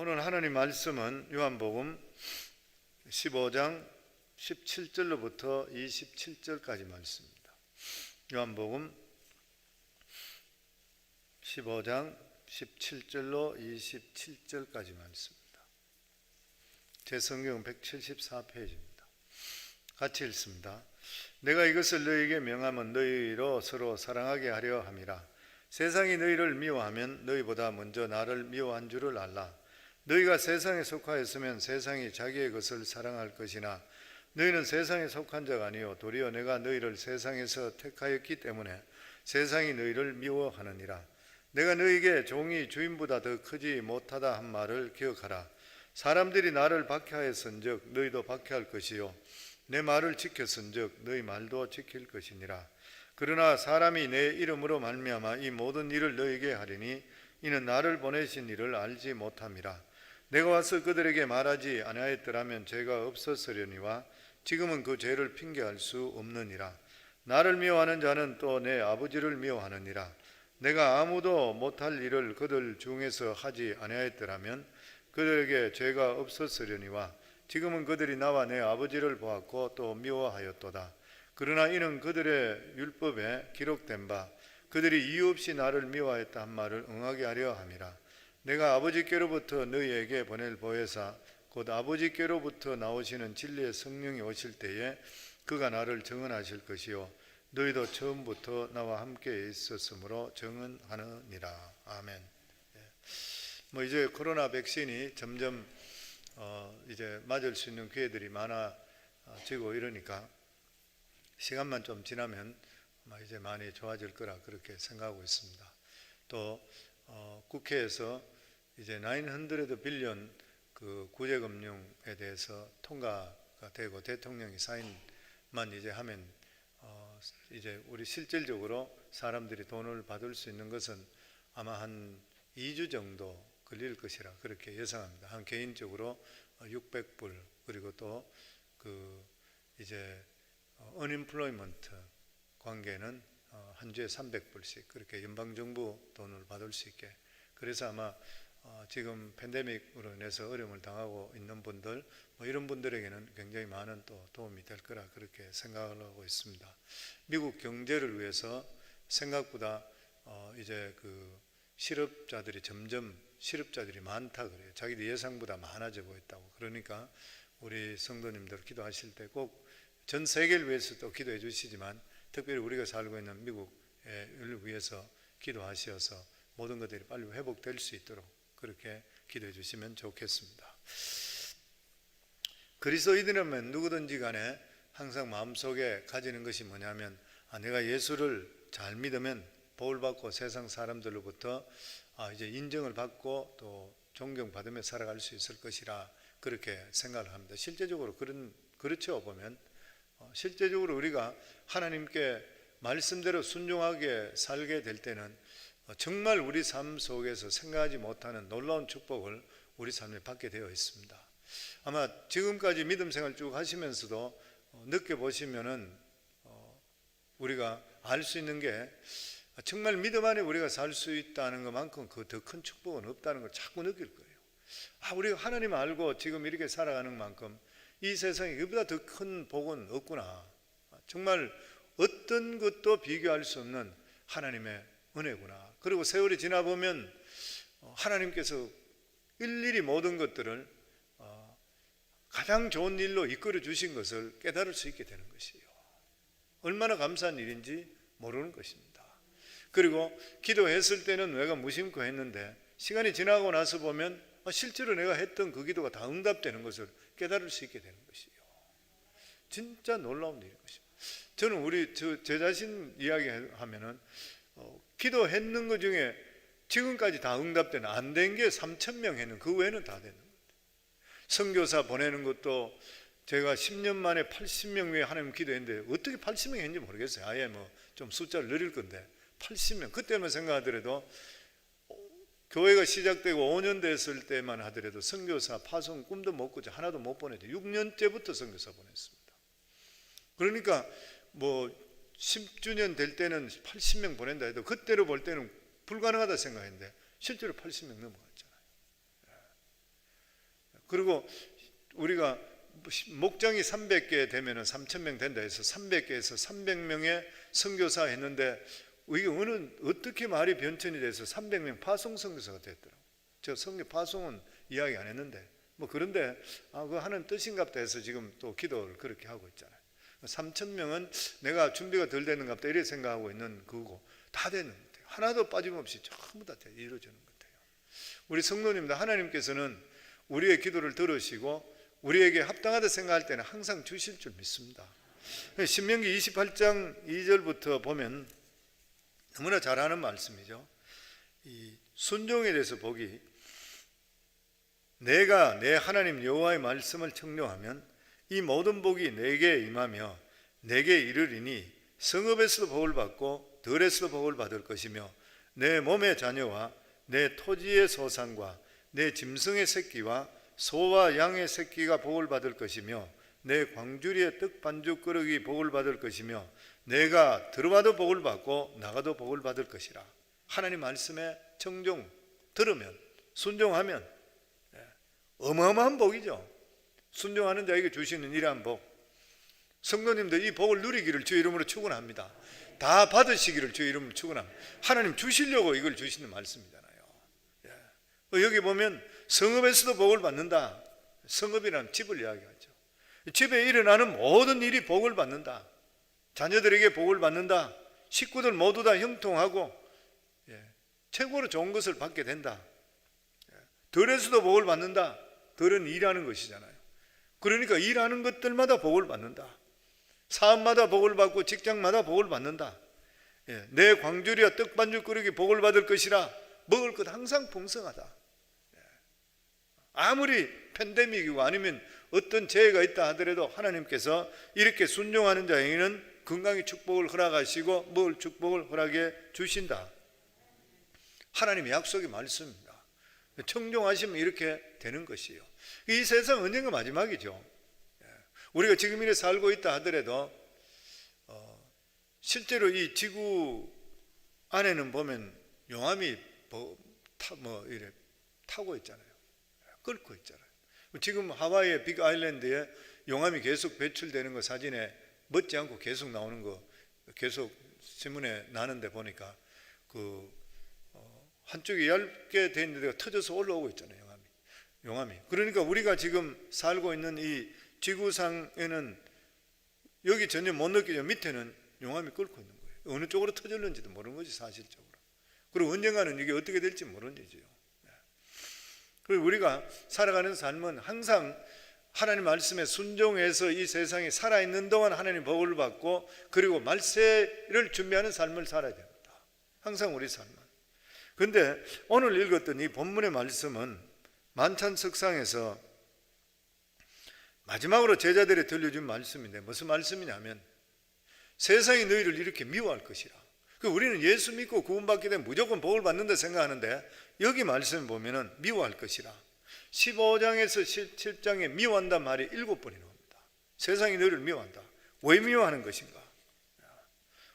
오늘 하나님 말씀은 요한복음 15장 17절로부터 27절까지 말씀입니다. 요한복음 15장 17절로 27절까지 말씀입니다. 제 성경 174페이지입니다. 같이 읽습니다. 내가 이것을 너희에게 명하면 너희로 서로 사랑하게 하려 함이라. 세상이 너희를 미워하면 너희보다 먼저 나를 미워한 줄을 알라. 너희가 세상에 속하였으면 세상이 자기의 것을 사랑할 것이나 너희는 세상에 속한 자가 아니요 도리어 내가 너희를 세상에서 택하였기 때문에 세상이 너희를 미워하느니라. 내가 너희에게 종이 주인보다 더 크지 못하다 한 말을 기억하라. 사람들이 나를 박해하였은즉 너희도 박해할 것이요 내 말을 지켰은즉 너희 말도 지킬 것이니라. 그러나 사람이 내 이름으로 말미암아 이 모든 일을 너희에게 하리니 이는 나를 보내신 이를 알지 못함이라. 내가 와서 그들에게 말하지 아니하였더라면 죄가 없었으려니와 지금은 그 죄를 핑계할 수 없느니라. 나를 미워하는 자는 또 내 아버지를 미워하느니라. 내가 아무도 못할 일을 그들 중에서 하지 아니하였더라면 그들에게 죄가 없었으려니와 지금은 그들이 나와 내 아버지를 보았고 또 미워하였도다. 그러나 이는 그들의 율법에 기록된 바 그들이 이유 없이 나를 미워하였다 한 말을 응하게 하려 함이라. 내가 아버지께로부터 너희에게 보낼 보혜사 곧 아버지께로부터 나오시는 진리의 성령이 오실 때에 그가 나를 증언하실 것이요 너희도 처음부터 나와 함께 있었으므로 증언하느니라. 아멘. 이제 코로나 백신이 점점 이제 맞을 수 있는 기회들이 많아지고 이러니까 시간만 좀 지나면 이제 많이 좋아질 거라 그렇게 생각하고 있습니다. 또 국회에서 이제 900 빌리언 그 구제금융에 대해서 통과가 되고 대통령이 사인만 이제 하면 이제 우리 실질적으로 사람들이 돈을 받을 수 있는 것은 아마 한 2주 정도 걸릴 것이라 그렇게 예상합니다. 한 개인적으로 600불 그리고 또 그 이제 unemployment 관계는 한 주에 300불씩 그렇게 연방정부 돈을 받을 수 있게. 그래서 아마 지금 팬데믹으로 인해서 어려움을 당하고 있는 분들 이런 분들에게는 굉장히 많은 또 도움이 될 거라 그렇게 생각을 하고 있습니다. 미국 경제를 위해서 생각보다 이제 그 점점 실업자들이 많다 그래요. 자기들 예상보다 많아지고 있다고. 그러니까 우리 성도님들 기도하실 때 꼭 전 세계를 위해서도 기도해 주시지만 특별히 우리가 살고 있는 미국을 위해서 기도하셔서 모든 것들이 빨리 회복될 수 있도록 그렇게 기도해 주시면 좋겠습니다. 그리스도인이라면 누구든지 간에 항상 마음속에 가지는 것이 뭐냐면 내가 예수를 잘 믿으면 보호받고 세상 사람들로부터 이제 인정을 받고 또 존경받으며 살아갈 수 있을 것이라 그렇게 생각을 합니다. 실제적으로 그렇죠. 보면 실제적으로 우리가 하나님께 말씀대로 순종하게 살게 될 때는 정말 우리 삶 속에서 생각하지 못하는 놀라운 축복을 우리 삶에 받게 되어 있습니다. 아마 지금까지 믿음 생활 쭉 하시면서도 느껴보시면은 우리가 알 수 있는 게 정말 믿음 안에 우리가 살 수 있다는 것만큼 그 더 큰 축복은 없다는 걸 자꾸 느낄 거예요. 우리가 하나님 알고 지금 이렇게 살아가는 만큼 이 세상에 그보다 더 큰 복은 없구나. 정말 어떤 것도 비교할 수 없는 하나님의 은혜구나. 그리고 세월이 지나보면 하나님께서 일일이 모든 것들을 가장 좋은 일로 이끌어 주신 것을 깨달을 수 있게 되는 것이에요. 얼마나 감사한 일인지 모르는 것입니다. 그리고 기도했을 때는 내가 무심코 했는데 시간이 지나고 나서 보면 실제로 내가 했던 그 기도가 다 응답되는 것을 깨달을 수 있게 되는 것이에요. 진짜 놀라운 일인 것입니다. 저는 제 자신 이야기하면은 기도했는 것 중에 지금까지 다 응답되는 안 된 게 3,000명 했는 그 외에는 다 되는 거예요. 선교사 보내는 것도 제가 10년 만에 80명 위에 하나님 기도했는데 어떻게 80명 했는지 모르겠어요. 아예 좀 숫자를 늘릴 건데 80명 그때만 생각하더라도 교회가 시작되고 5년 됐을 때만 하더라도 선교사 파송 꿈도 못 꾸죠. 하나도 못 보내죠. 6년째부터 선교사 보냈습니다. 그러니까 10주년 될 때는 80명 보낸다 해도 그때로 볼 때는 불가능하다 생각했는데 실제로 80명 넘어갔잖아요. 그리고 우리가 목장이 300개 되면은 3,000명 된다 해서 300개에서 300명의 선교사 했는데 이게 어떻게 말이 변천이 돼서 300명 파송 선교사가 됐더라고요. 저 성교 파송은 이야기 안 했는데 그런데 그 하는 뜻인갑다 해서 지금 또 기도를 그렇게 하고 있잖아요. 3,000명은 내가 준비가 덜 되는갑다 이렇게 생각하고 있는 그거 다 되는 것 같아요. 하나도 빠짐없이 전부 다 이루어지는 것 같아요. 우리 성도님들, 하나님께서는 우리의 기도를 들으시고 우리에게 합당하다 생각할 때는 항상 주실 줄 믿습니다. 신명기 28장 2절부터 보면 너무나 잘하는 말씀이죠. 이 순종에 대해서 보기, 내가 내 하나님 여호와의 말씀을 청종하면 이 모든 복이 내게 임하며 내게 이르리니 성읍에서도 복을 받고 들에서도 복을 받을 것이며 내 몸의 자녀와 내 토지의 소산과 내 짐승의 새끼와 소와 양의 새끼가 복을 받을 것이며 내 광주리의 떡 반죽 그릇이 복을 받을 것이며 내가 들어와도 복을 받고 나가도 복을 받을 것이라. 하나님 말씀에 청종, 들으면 순종하면 어마어마한 복이죠. 순종하는 자에게 주시는 이러한 복, 성도님들 이 복을 누리기를 주의 이름으로 축원합니다. 다 받으시기를 주의 이름으로 축원합니다. 하나님 주시려고 이걸 주시는 말씀이잖아요. 여기 보면 성읍에서도 복을 받는다. 성읍이라는 집을 이야기하죠. 집에 일어나는 모든 일이 복을 받는다. 자녀들에게 복을 받는다. 식구들 모두 다 형통하고 최고로 좋은 것을 받게 된다. 들에서도 복을 받는다. 들은 일하는 것이잖아요. 그러니까 일하는 것들마다 복을 받는다. 사업마다 복을 받고 직장마다 복을 받는다. 내 광주리와 떡반죽 그릇이 복을 받을 것이라. 먹을 것 항상 풍성하다. 아무리 팬데믹이고 아니면 어떤 재해가 있다 하더라도 하나님께서 이렇게 순종하는 자에게는 건강의 축복을 허락하시고 먹을 축복을 허락해 주신다. 하나님의 약속의 말씀입니다. 청종하시면 이렇게 되는 것이에요. 이 세상 언젠가 마지막이죠. 우리가 지금 이래 살고 있다 하더라도 실제로 이 지구 안에는 보면 용암이 이래 타고 있잖아요. 끓고 있잖아요. 지금 하와이의 빅 아일랜드에 용암이 계속 배출되는 거 사진에 멎지 않고 계속 나오는 거 계속 신문에 나는데 보니까 한쪽이 얇게 돼 있는 데가 터져서 올라오고 있잖아요. 용암이. 그러니까 우리가 지금 살고 있는 이 지구상에는 여기 전혀 못 느끼죠. 밑에는 용암이 끓고 있는 거예요. 어느 쪽으로 터졌는지도 모르는 거지 사실적으로. 그리고 언젠가는 이게 어떻게 될지 모르는 일이죠. 그리고 우리가 살아가는 삶은 항상 하나님 말씀에 순종해서 이 세상에 살아있는 동안 하나님 복을 받고 그리고 말세를 준비하는 삶을 살아야 됩니다. 항상 우리 삶은. 그런데 오늘 읽었던 이 본문의 말씀은 만찬석상에서 마지막으로 제자들이 들려준 말씀인데 무슨 말씀이냐면 세상이 너희를 이렇게 미워할 것이라. 우리는 예수 믿고 구원받게 되면 무조건 복을 받는다 생각하는데 여기 말씀 보면은 미워할 것이라. 15장에서 17장에 미워한단 말이 7번이 나옵니다. 세상이 너희를 미워한다. 왜 미워하는 것인가?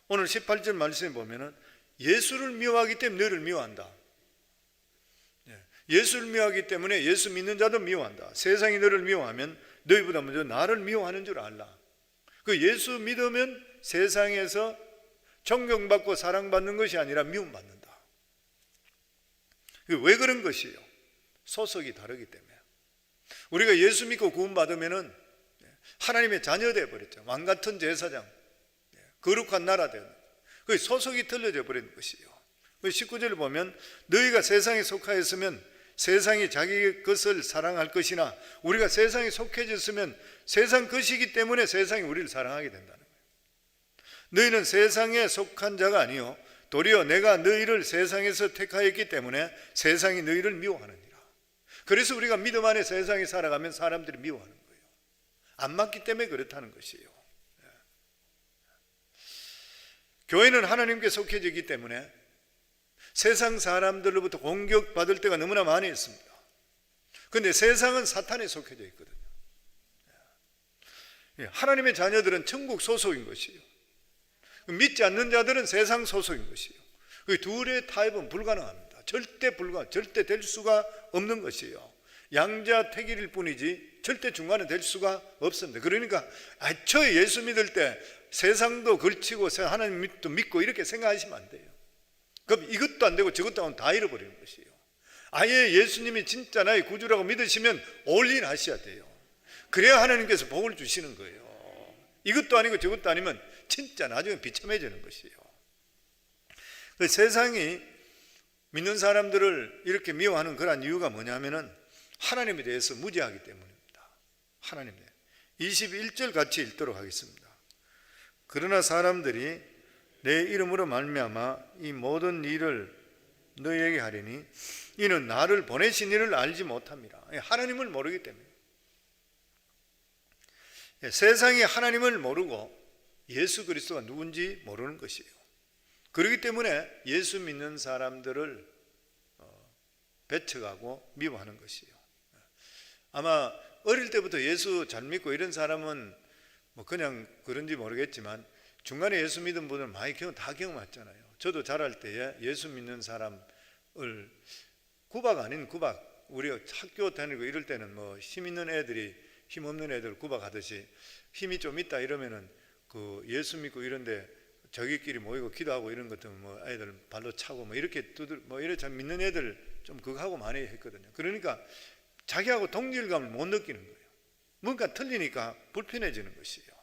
오늘 18절 말씀에 보면은 예수를 미워하기 때문에 너희를 미워한다. 예수를 미워하기 때문에 예수 믿는 자도 미워한다. 세상이 너를 미워하면 너희보다 먼저 나를 미워하는 줄 알라. 예수 믿으면 세상에서 존경받고 사랑받는 것이 아니라 미움받는다. 왜 그런 것이에요? 소속이 다르기 때문에. 우리가 예수 믿고 구원받으면은 하나님의 자녀 되어버렸죠. 왕같은 제사장, 거룩한 나라 되는. 그 소속이 틀려져 버리는 것이에요. 19절을 보면 너희가 세상에 속하였으면 세상이 자기 것을 사랑할 것이나 우리가 세상에 속해졌으면 세상 것이기 때문에 세상이 우리를 사랑하게 된다는 거예요. 너희는 세상에 속한 자가 아니요 도리어 내가 너희를 세상에서 택하였기 때문에 세상이 너희를 미워하느니라. 그래서 우리가 믿음 안에 세상에 살아가면 사람들이 미워하는 거예요. 안 맞기 때문에 그렇다는 것이에요. 교회는 하나님께 속해지기 때문에 세상 사람들로부터 공격받을 때가 너무나 많이 있습니다. 그런데 세상은 사탄에 속해져 있거든요. 하나님의 자녀들은 천국 소속인 것이에요. 믿지 않는 자들은 세상 소속인 것이에요. 그 둘의 타협은 불가능합니다. 절대 될 수가 없는 것이에요. 양자택일일 뿐이지 절대 중간에 될 수가 없습니다. 그러니까 애초에 예수 믿을 때 세상도 걸치고 하나님도 믿고 이렇게 생각하시면 안 돼요. 그럼 이것도 안 되고 저것도 안 되고 다 잃어버리는 것이에요. 아예 예수님이 진짜 나의 구주라고 믿으시면 올인 하셔야 돼요. 그래야 하나님께서 복을 주시는 거예요. 이것도 아니고 저것도 아니면 진짜 나중에 비참해지는 것이에요. 세상이 믿는 사람들을 이렇게 미워하는 그런 이유가 뭐냐면은 하나님에 대해서 무지하기 때문입니다. 하나님에 21절 같이 읽도록 하겠습니다. 그러나 사람들이 내 이름으로 말미암아 이 모든 일을 너희에게 하리니 이는 나를 보내신 이를 알지 못함이라. 하나님을 모르기 때문에. 세상이 하나님을 모르고 예수 그리스도가 누군지 모르는 것이에요. 그렇기 때문에 예수 믿는 사람들을 배척하고 미워하는 것이에요. 아마 어릴 때부터 예수 잘 믿고 이런 사람은 뭐 그냥 그런지 모르겠지만 중간에 예수 믿은 분들은 많이 다 경험했잖아요. 저도 자랄 때에 예수 믿는 사람을 구박 아닌 구박, 우리가 학교 다니고 이럴 때는 뭐 힘 있는 애들이 힘 없는 애들 구박하듯이 힘이 좀 있다 이러면은 그 예수 믿고 이런데 저기끼리 모이고 기도하고 이런 것들 뭐 애들 발로 차고 뭐 이렇게 뭐 이래 참 믿는 애들 좀 그거 하고 많이 했거든요. 그러니까 자기하고 동질감을 못 느끼는 거예요. 뭔가 틀리니까 불편해지는 것이에요.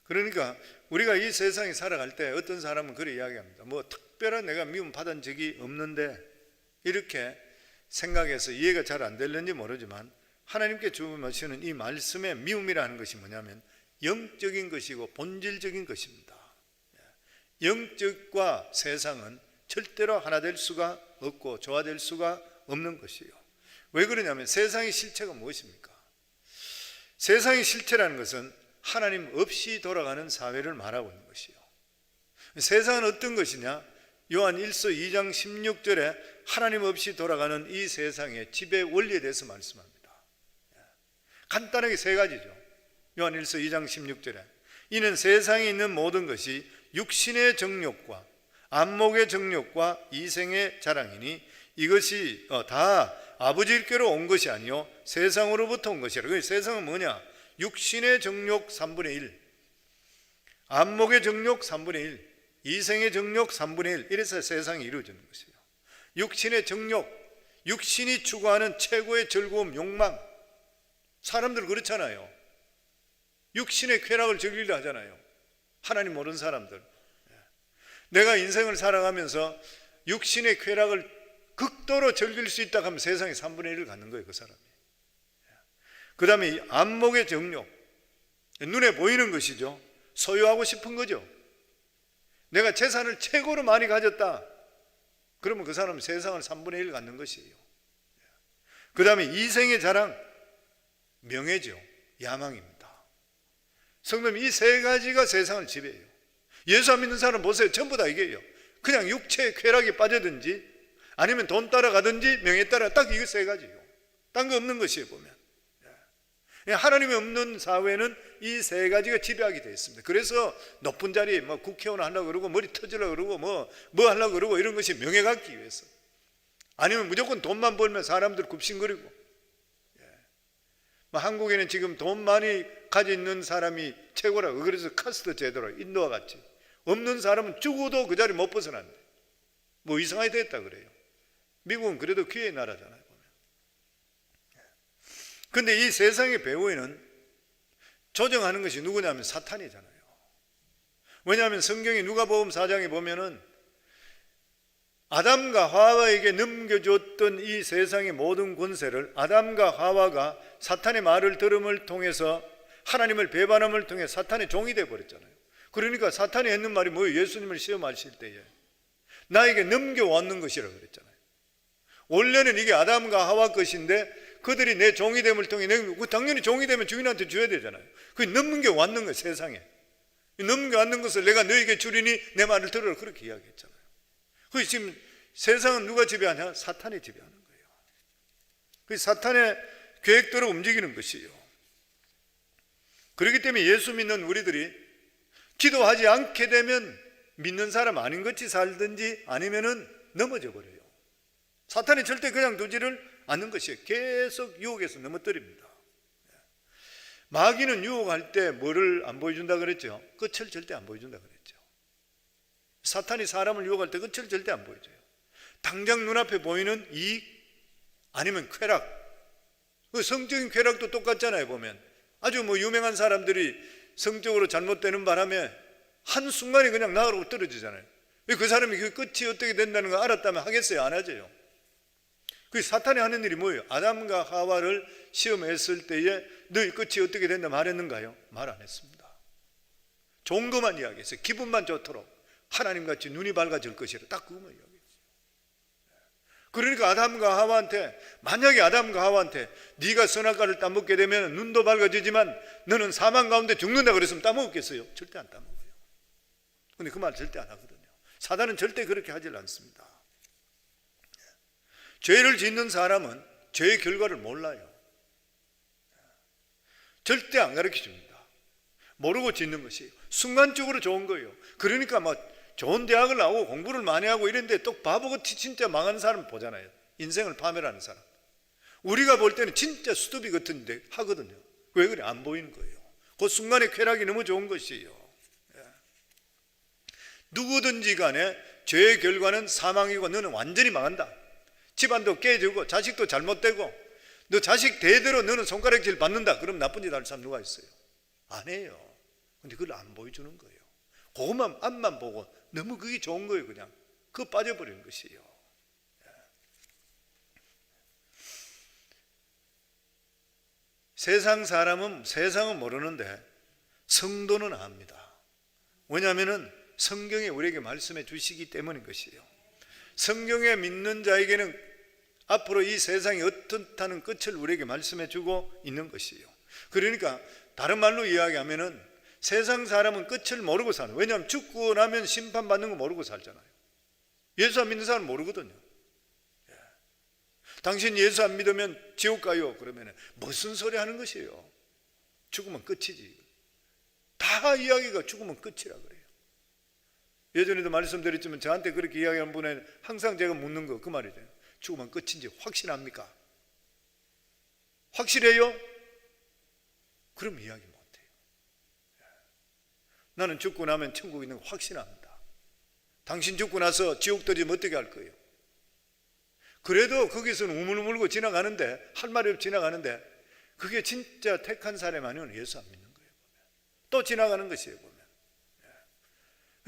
그러니까 우리가 이 세상에 살아갈 때 어떤 사람은 그렇게 이야기합니다. 뭐 특별한 내가 미움 받은 적이 없는데 이렇게 생각해서 이해가 잘 안 되는지 모르지만 하나님께 주시는 이 말씀의 미움이라는 것이 뭐냐면 영적인 것이고 본질적인 것입니다. 영적과 세상은 절대로 하나 될 수가 없고 조화될 수가 없는 것이에요. 왜 그러냐면 세상의 실체가 무엇입니까? 세상의 실체라는 것은 하나님 없이 돌아가는 사회를 말하고 있는 것이에요. 세상은 어떤 것이냐? 요한 1서 2장 16절에 하나님 없이 돌아가는 이 세상의 지배 원리에 대해서 말씀합니다. 간단하게 세 가지죠. 요한 1서 2장 16절에 이는 세상에 있는 모든 것이 육신의 정욕과 안목의 정욕과 이생의 자랑이니 이것이 다 아버지께로 온 것이 아니요 세상으로부터 온 것이라. 그 세상은 뭐냐? 육신의 정욕 3분의 1, 안목의 정욕 3분의 1, 이생의 정욕 3분의 1, 이래서 세상이 이루어지는 것이에요. 육신의 정욕, 육신이 추구하는 최고의 즐거움, 욕망. 사람들 그렇잖아요. 육신의 쾌락을 즐기려 하잖아요. 하나님 모르는 사람들. 내가 인생을 살아가면서 육신의 쾌락을 극도로 즐길 수 있다 하면 세상에 3분의 1을 갖는 거예요, 그 사람이. 그 다음에 안목의 정욕, 눈에 보이는 것이죠. 소유하고 싶은 거죠. 내가 재산을 최고로 많이 가졌다 그러면 그 사람은 세상을 3분의 1 갖는 것이에요. 그 다음에 이생의 자랑, 명예죠. 야망입니다. 성도님, 이 세 가지가 세상을 지배해요. 예수 안 믿는 사람 보세요. 전부 다 이게요. 그냥 육체의 쾌락에 빠져든지 아니면 돈 따라가든지 명예 따라, 딱 이거 세 가지예요. 딴 거 없는 것이에요, 보면. 하나님이 없는 사회는 이 세 가지가 지배하게 되어 있습니다. 그래서 높은 자리에 뭐 국회의원 하려고 그러고 머리 터지려고 그러고 뭐 하려고 그러고 이런 것이 명예 갖기 위해서. 아니면 무조건 돈만 벌면 사람들 굽신거리고. 한국에는 지금 돈 많이 가지고 있는 사람이 최고라고. 그래서 카스트 제도라, 인도와 같이. 없는 사람은 죽어도 그 자리 못 벗어난대. 뭐 이상하게 됐다 그래요. 미국은 그래도 기회의 나라잖아요. 그런데 이 세상의 배후에는 조정하는 것이 누구냐면 사탄이잖아요. 왜냐하면 성경의 누가복음 4장에 보면은 아담과 하와에게 넘겨줬던 이 세상의 모든 권세를 아담과 하와가 사탄의 말을 들음을 통해서 하나님을 배반함을 통해 사탄의 종이 되어버렸잖아요. 그러니까 사탄이 했는 말이 뭐예요? 예수님을 시험하실 때에 나에게 넘겨왔는 것이라고 그랬잖아요. 원래는 이게 아담과 하와 것인데 그들이 내 종이 됨을 통해 당연히 종이 되면 주인한테 줘야 되잖아요. 그게 넘겨왔는 거예요. 세상에 넘겨왔는 것을 내가 너에게 주리니 내 말을 들으라, 그렇게 이야기했잖아요. 그 지금 세상은 누가 지배하냐? 사탄이 지배하는 거예요. 그 사탄의 계획대로 움직이는 것이에요. 그렇기 때문에 예수 믿는 우리들이 기도하지 않게 되면 믿는 사람 아닌 것이 살든지 아니면은 넘어져 버려요. 사탄이 절대 그냥 두지를 않는 것이에요. 계속 유혹해서 넘어뜨립니다. 마귀는 유혹할 때 뭐를 안 보여준다 그랬죠? 끝을 절대 안 보여준다 그랬죠. 사탄이 사람을 유혹할 때 끝을 절대 안 보여줘요. 당장 눈앞에 보이는 이익 아니면 쾌락, 그 성적인 쾌락도 똑같잖아요. 보면 아주 유명한 사람들이 성적으로 잘못되는 바람에 한순간에 그냥 나가고 떨어지잖아요. 왜 그 사람이 그 끝이 어떻게 된다는 걸 알았다면 하겠어요? 안 하죠. 그 사탄이 하는 일이 뭐예요? 아담과 하와를 시험했을 때에 너희 끝이 어떻게 된다 말했는가요? 말 안 했습니다. 좋은 것만 이야기했어요. 기분만 좋도록 하나님같이 눈이 밝아질 것이라 딱 그것만 이야기했어요. 그러니까 아담과 하와한테, 만약에 아담과 하와한테 네가 선악과를 따먹게 되면 눈도 밝아지지만 너는 사망 가운데 죽는다 그랬으면 따먹었겠어요? 절대 안 따먹어요. 근데 그 말 절대 안 하거든요. 사단은 절대 그렇게 하질 않습니다. 죄를 짓는 사람은 죄의 결과를 몰라요. 절대 안 가르쳐 줍니다. 모르고 짓는 것이에요. 순간적으로 좋은 거예요. 그러니까 좋은 대학을 나오고 공부를 많이 하고 이런데 또 바보같이 진짜 망하는 사람 보잖아요. 인생을 파멸하는 사람. 우리가 볼 때는 진짜 수두비 같은데 하거든요. 왜 그래? 안 보이는 거예요. 그 순간의 쾌락이 너무 좋은 것이에요. 누구든지 간에 죄의 결과는 사망이고 너는 완전히 망한다. 집안도 깨지고 자식도 잘못되고 너 자식 대대로 너는 손가락질 받는다. 그럼 나쁜 짓 할 사람 누가 있어요? 안 해요. 근데 그걸 안 보여주는 거예요. 그것만 앞만 보고 너무 그게 좋은 거예요. 그냥 그거 빠져버리는 것이에요. 세상은 모르는데 성도는 압니다. 왜냐하면 성경에 우리에게 말씀해 주시기 때문인 것이에요. 성경에 믿는 자에게는 앞으로 이 세상이 어떻다는 끝을 우리에게 말씀해 주고 있는 것이에요. 그러니까 다른 말로 이야기하면은 세상 사람은 끝을 모르고 사는, 왜냐하면 죽고 나면 심판받는 거 모르고 살잖아요. 예수 안 믿는 사람은 모르거든요. 당신 예수 안 믿으면 지옥 가요. 그러면 무슨 소리 하는 것이에요? 죽으면 끝이지. 다 이야기가 죽으면 끝이라 그래요. 예전에도 말씀드렸지만 저한테 그렇게 이야기하는 분에 항상 제가 묻는 거 그 말이죠. 죽으면 끝인지 확신합니까? 확실해요? 그럼 이야기 못해요. 나는 죽고 나면 천국에 있는 거 확신합니다. 당신 죽고 나서 지옥 들이면 어떻게 할 거예요? 그래도 거기서는 우물물고 지나가는데, 할 말이 없이 지나가는데, 그게 진짜 택한 사람 아니면 예수 안 믿는 거예요. 또 지나가는 것이에요. 보면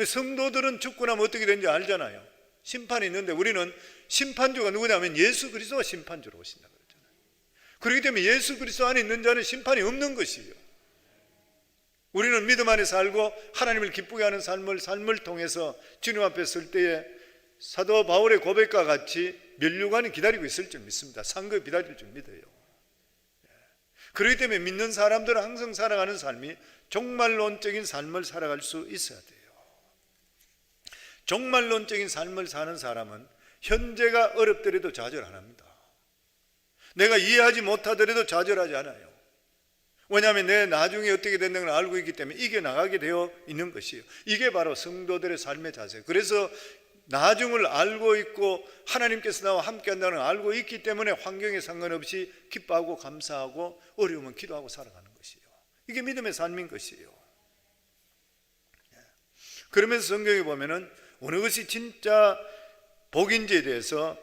성도들은 죽고 나면 어떻게 되는지 알잖아요. 심판이 있는데 우리는 심판주가 누구냐면 예수 그리스도가 심판주로 오신다 그랬잖아요. 그렇기 때문에 예수 그리스도 안에 있는 자는 심판이 없는 것이에요. 우리는 믿음 안에 살고 하나님을 기쁘게 하는 삶을 통해서 주님 앞에 설 때에 사도 바울의 고백과 같이 면류관이 기다리고 있을 줄 믿습니다. 상급이 기다릴 줄 믿어요. 그렇기 때문에 믿는 사람들은 항상 살아가는 삶이 종말론적인 삶을 살아갈 수 있어야 돼요. 종말론적인 삶을 사는 사람은 현재가 어렵더라도 좌절 안 합니다. 내가 이해하지 못하더라도 좌절하지 않아요. 왜냐하면 내 나중에 어떻게 된다는 걸 알고 있기 때문에 이겨나가게 되어 있는 것이에요. 이게 바로 성도들의 삶의 자세예요. 그래서 나중을 알고 있고 하나님께서 나와 함께 한다는 걸 알고 있기 때문에 환경에 상관없이 기뻐하고 감사하고 어려우면 기도하고 살아가는 것이에요. 이게 믿음의 삶인 것이에요. 그러면서 성경에 보면은 어느 것이 진짜 복인지에 대해서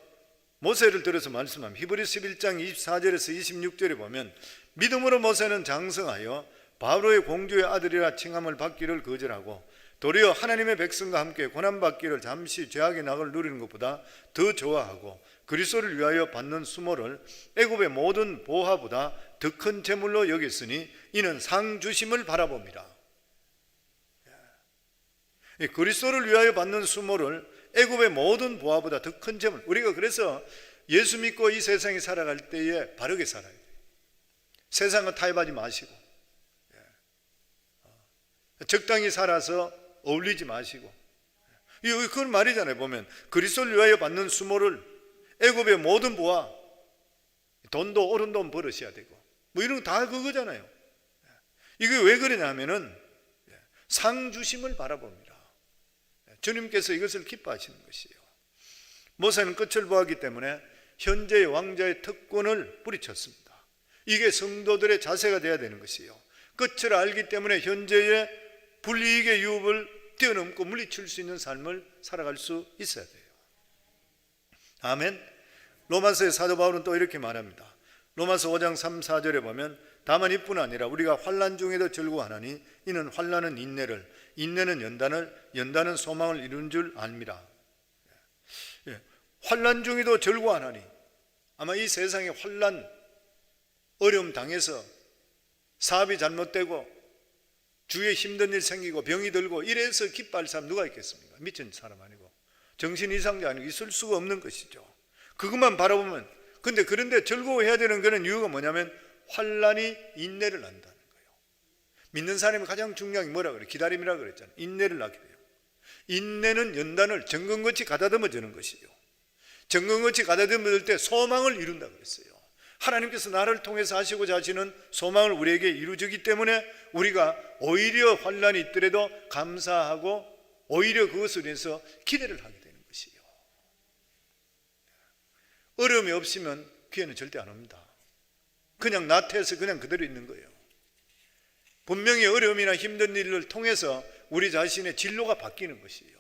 모세를 들어서 말씀합니다. 히브리서 11장 24절에서 26절에 보면 믿음으로 모세는 장성하여 바로의 공주의 아들이라 칭함을 받기를 거절하고 도리어 하나님의 백성과 함께 고난받기를 잠시 죄악의 낙을 누리는 것보다 더 좋아하고 그리스도를 위하여 받는 수모를 애굽의 모든 보화보다 더 큰 재물로 여겼으니 이는 상 주심을 바라봅니다. 그리스도를 위하여 받는 수모를 애굽의 모든 보화보다 더 큰 재물. 우리가 그래서 예수 믿고 이 세상에 살아갈 때에 바르게 살아야 돼요. 세상은 타협하지 마시고 적당히 살아서 어울리지 마시고, 그건 말이잖아요. 보면 그리스도를 위하여 받는 수모를 애굽의 모든 보화, 돈도 옳은 돈 버릇이야 되고 이런 거 다 그거잖아요. 이게 왜 그러냐면은 상 주심을 바라봅니다. 주님께서 이것을 기뻐하시는 것이에요. 모세는 끝을 보았기 때문에 현재의 왕자의 특권을 뿌리쳤습니다. 이게 성도들의 자세가 되어야 되는 것이에요. 끝을 알기 때문에 현재의 불이익의 유업을 뛰어넘고 물리칠 수 있는 삶을 살아갈 수 있어야 돼요. 아멘. 로마서의 사도 바울은 또 이렇게 말합니다. 로마서 5장 3, 4절에 보면 다만 이뿐 아니라 우리가 환난 중에도 즐거워하나니 이는 환난은 인내를, 인내는 연단을, 연단은 소망을 이룬 줄 압니다. 환난 중에도 즐거워하나니, 아마 이 세상에 환난, 어려움 당해서 사업이 잘못되고 주위에 힘든 일 생기고 병이 들고 이래서 기뻐할 사람 누가 있겠습니까? 미친 사람 아니고 정신 이상자 아니고 있을 수가 없는 것이죠. 그것만 바라보면, 근데 그런데 즐거워해야 되는 그런 이유가 뭐냐면 환난이 인내를 낳는다는 거예요. 믿는 사람이 가장 중요한 게 뭐라 그래요? 기다림이라 그랬잖아요. 인내를 낳게 돼요. 인내는 연단을 정금같이 가다듬어 주는 것이에요. 정금같이 가다듬어 줄 때 소망을 이룬다 그랬어요. 하나님께서 나를 통해서 하시고자 하시는 소망을 우리에게 이루어주기 때문에 우리가 오히려 환난이 있더라도 감사하고 오히려 그것을 위해서 기대를 하게 되는 것이에요. 어려움이 없으면 기회는 절대 안 옵니다. 그냥 나태해서 그냥 그대로 있는 거예요. 분명히 어려움이나 힘든 일을 통해서 우리 자신의 진로가 바뀌는 것이에요.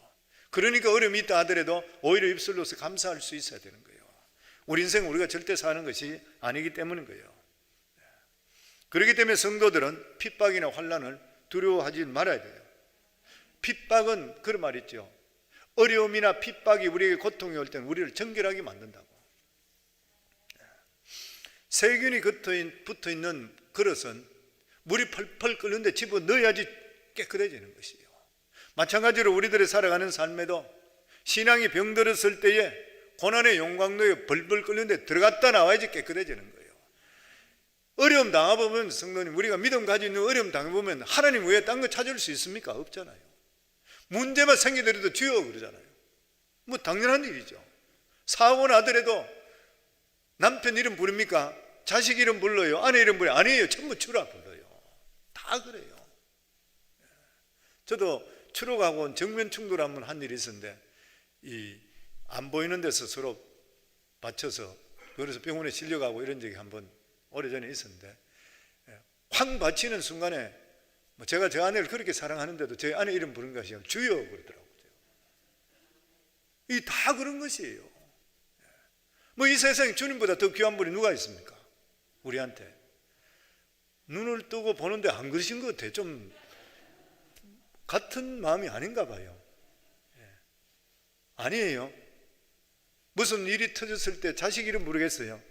그러니까 어려움이 있다 하더라도 오히려 입술로서 감사할 수 있어야 되는 거예요. 우리 인생은 우리가 절대 사는 것이 아니기 때문인 거예요. 그렇기 때문에 성도들은 핍박이나 환난을 두려워하지 말아야 돼요. 핍박은 그런 말 있죠. 어려움이나 핍박이 우리에게 고통이 올 때는 우리를 정결하게 만든다고. 세균이 붙어있는 그릇은 물이 펄펄 끓는데 집어넣어야지 깨끗해지는 것이에요. 마찬가지로 우리들의 살아가는 삶에도 신앙이 병들었을 때에 고난의 용광로에 벌벌 끓는데 들어갔다 나와야지 깨끗해지는 거예요. 어려움 당해보면 성도님, 우리가 믿음 가지고 있는 어려움 당해보면 하나님 외에 딴 거 찾을 수 있습니까? 없잖아요. 문제만 생기더라도 주여 그러잖아요. 뭐 당연한 일이죠. 사고 나더라도 남편 이름 부릅니까? 자식 이름 불러요? 아내 이름 불러요? 아니에요. 전부 주라 불러요. 다 그래요. 저도 추록하고 정면 충돌 한번 한 일이 있었는데 안 보이는 데서 서로 받쳐서 그래서 병원에 실려가고 이런 적이 한번 오래전에 있었는데, 확 받치는 순간에 제가 제 아내를 그렇게 사랑하는데도 제 아내 이름 부른 것이 주여 그러더라고요. 이 다 그런 것이에요. 뭐 이 세상에 주님보다 더 귀한 분이 누가 있습니까? 우리한테 눈을 뜨고 보는데 안 그러신 것 같아요. 좀 같은 마음이 아닌가 봐요. 아니에요. 무슨 일이 터졌을 때 자식 이름 모르겠어요.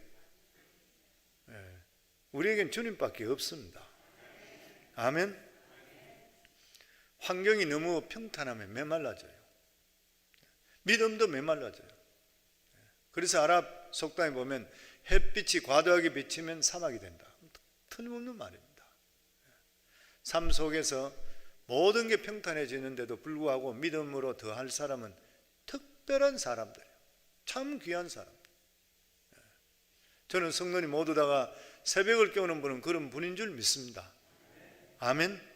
우리에겐 주님밖에 없습니다. 아멘. 환경이 너무 평탄하면 메말라져요. 믿음도 메말라져요. 그래서 아랍 속담에 보면 햇빛이 과도하게 비치면 사막이 된다. 틀림없는 말입니다. 삶 속에서 모든 게 평탄해지는데도 불구하고 믿음으로 더할 사람은 특별한 사람들이에요. 참 귀한 사람. 저는 성도님 모두 다가 새벽을 깨우는 분은 그런 분인 줄 믿습니다. 아멘.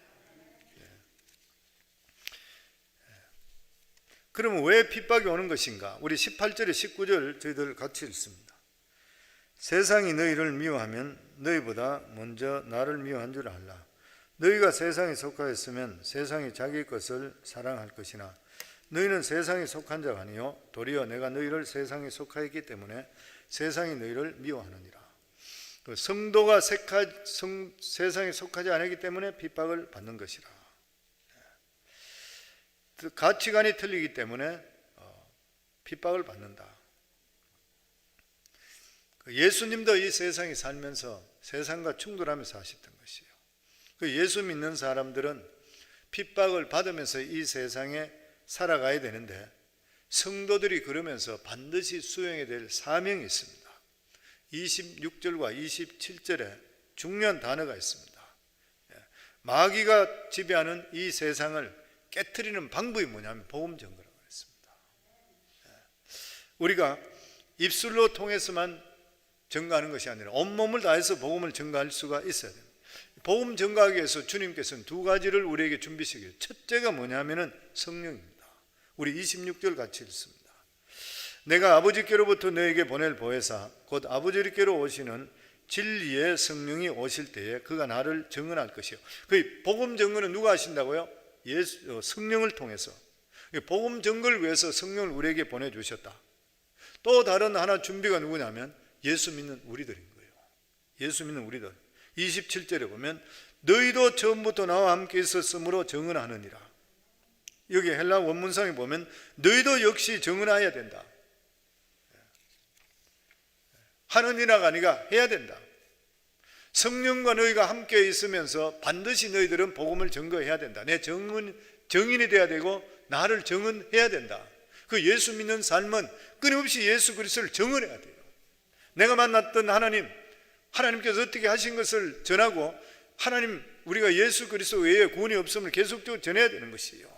그러면 왜 핍박이 오는 것인가? 우리 18절에 19절 저희들 같이 읽습니다. 세상이 너희를 미워하면 너희보다 먼저 나를 미워한 줄 알라. 너희가 세상에 속하였으면 세상이 자기 것을 사랑할 것이나 너희는 세상에 속한 자가 아니요 도리어 내가 너희를 세상에 속하였기 때문에 세상이 너희를 미워하느니라. 성도가 세상에 속하지 않았기 때문에 핍박을 받는 것이라. 가치관이 틀리기 때문에 핍박을 받는다. 예수님도 이 세상에 살면서 세상과 충돌하면서 하셨던 것이에요. 예수 믿는 사람들은 핍박을 받으면서 이 세상에 살아가야 되는데 성도들이 그러면서 반드시 수행해야 될 사명이 있습니다. 26절과 27절에 중요한 단어가 있습니다. 마귀가 지배하는 이 세상을 깨트리는 방법이 뭐냐면 복음 전거라고 했습니다. 우리가 입술로 통해서만 전가하는 것이 아니라 온몸을 다해서 복음을 전가할 수가 있어야 됩니다. 복음 전가하기 위해서 주님께서는 두 가지를 우리에게 준비시켜요. 첫째가 뭐냐면은 성령입니다. 우리 26절 같이 읽습니다. 내가 아버지께로부터 너에게 보낼 보혜사 곧 아버지께로 오시는 진리의 성령이 오실 때에 그가 나를 증언할 것이요. 그 복음 증언은 누가 하신다고요? 성령을 통해서. 복음 증거를 위해서 성령을 우리에게 보내주셨다. 또 다른 하나 준비가 누구냐면 예수 믿는 우리들인 거예요. 예수 믿는 우리들. 27절에 보면 너희도 처음부터 나와 함께 있었으므로 증언하느니라. 여기 헬라 원문상에 보면 너희도 역시 증언해야 된다. 하느니라가 아니라 해야 된다. 성령과 너희가 함께 있으면서 반드시 너희들은 복음을 증거해야 된다. 내 증인이 돼야 되고 나를 증언해야 된다. 그 예수 믿는 삶은 끊임없이 예수 그리스도를 증언해야 돼요. 내가 만났던 하나님께서 어떻게 하신 것을 전하고 하나님 우리가 예수 그리스도 외에 구원이 없음을 계속적으로 전해야 되는 것이에요.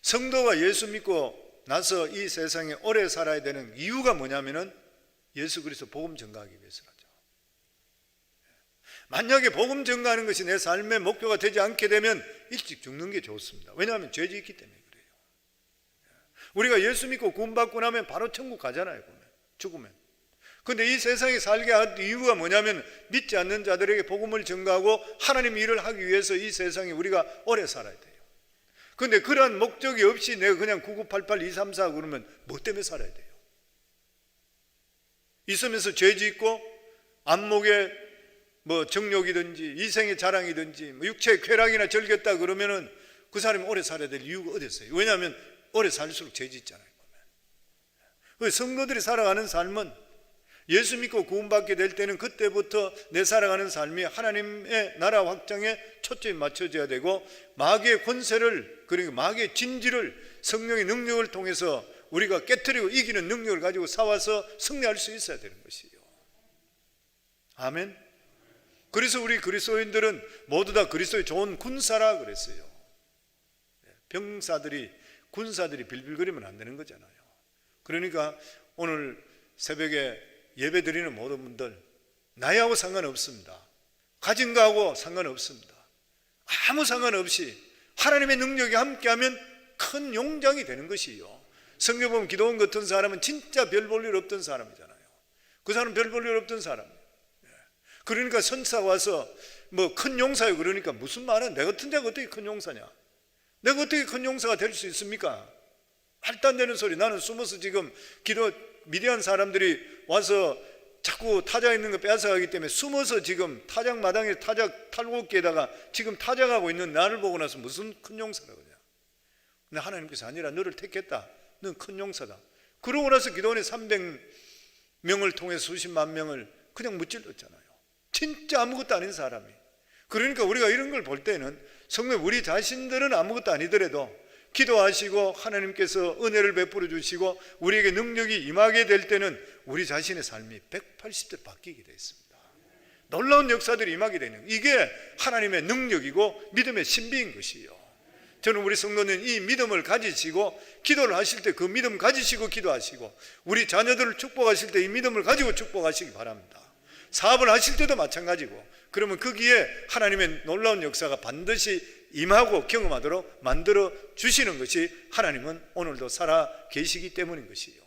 성도가 예수 믿고 나서 이 세상에 오래 살아야 되는 이유가 뭐냐면은 예수 그리스도 복음 전가하기 위해서라죠. 만약에 복음 전가하는 것이 내 삶의 목표가 되지 않게 되면 일찍 죽는 게 좋습니다. 왜냐하면 죄지 있기 때문에 그래요. 우리가 예수 믿고 구원받고 나면 바로 천국 가잖아요. 죽으면. 그런데 이 세상에 살게 한 이유가 뭐냐면 믿지 않는 자들에게 복음을 전가하고 하나님 일을 하기 위해서 이 세상에 우리가 오래 살아야 돼요. 그런데 그러한 목적이 없이 내가 그냥 9988 234 그러면 뭐 때문에 살아야 돼요? 있으면서 죄 짓고 안목에 정욕이든지 이생의 자랑이든지 육체의 쾌락이나 즐겼다 그러면은 그 사람이 오래 살아야 될 이유가 어디 있어요? 왜냐하면 오래 살수록 죄 짓잖아요. 성도들이 살아가는 삶은 예수 믿고 구원받게 될 때는 그때부터 내 살아가는 삶이 하나님의 나라 확장에 초점이 맞춰져야 되고 마귀의 권세를 그러니까 마귀의 진지를 성령의 능력을 통해서 우리가 깨트리고 이기는 능력을 가지고 싸워서 승리할 수 있어야 되는 것이에요. 아멘. 그래서 우리 그리스도인들은 모두 다 그리스도의 좋은 군사라 그랬어요. 군사들이 빌빌거리면 안 되는 거잖아요. 그러니까 오늘 새벽에 예배 드리는 모든 분들 나이하고 상관없습니다. 가진 거하고 상관없습니다. 아무 상관없이 하나님의 능력이 함께하면 큰 용장이 되는 것이에요. 성경 보면 기도원 같은 사람은 진짜 별 볼 일 없던 사람이잖아요. 그 사람은 별 볼 일 없던 사람이에요. 그러니까 선사가 와서 큰 용사요 그러니까 무슨 말은 내 같은 자가 어떻게 큰 용사냐? 내가 어떻게 큰 용사가 될 수 있습니까? 말도 안 되는 소리. 나는 숨어서 지금 미디안 사람들이 와서 자꾸 타자 있는 거 빼앗아가기 때문에 숨어서 지금 타작 마당에 타작 탈곡기에다가 지금 타작하고 있는 나를 보고 나서 무슨 큰 용사라고 그러냐? 근데 하나님께서 아니라 너를 택했다. 넌 큰 용사다. 그러고 나서 기도원에 300명을 통해 수십만 명을 그냥 무찔렀잖아요. 진짜 아무것도 아닌 사람이. 그러니까 우리가 이런 걸 볼 때는 성령 우리 자신들은 아무것도 아니더라도 기도하시고 하나님께서 은혜를 베풀어 주시고 우리에게 능력이 임하게 될 때는 우리 자신의 삶이 180도 바뀌게 되어 있습니다. 놀라운 역사들이 임하게 되는 이게 하나님의 능력이고 믿음의 신비인 것이에요. 저는 우리 성도는 이 믿음을 가지시고 기도를 하실 때 그 믿음 가지시고 기도하시고 우리 자녀들을 축복하실 때 이 믿음을 가지고 축복하시기 바랍니다. 사업을 하실 때도 마찬가지고 그러면 거기에 하나님의 놀라운 역사가 반드시 임하고 경험하도록 만들어 주시는 것이 하나님은 오늘도 살아 계시기 때문인 것이에요.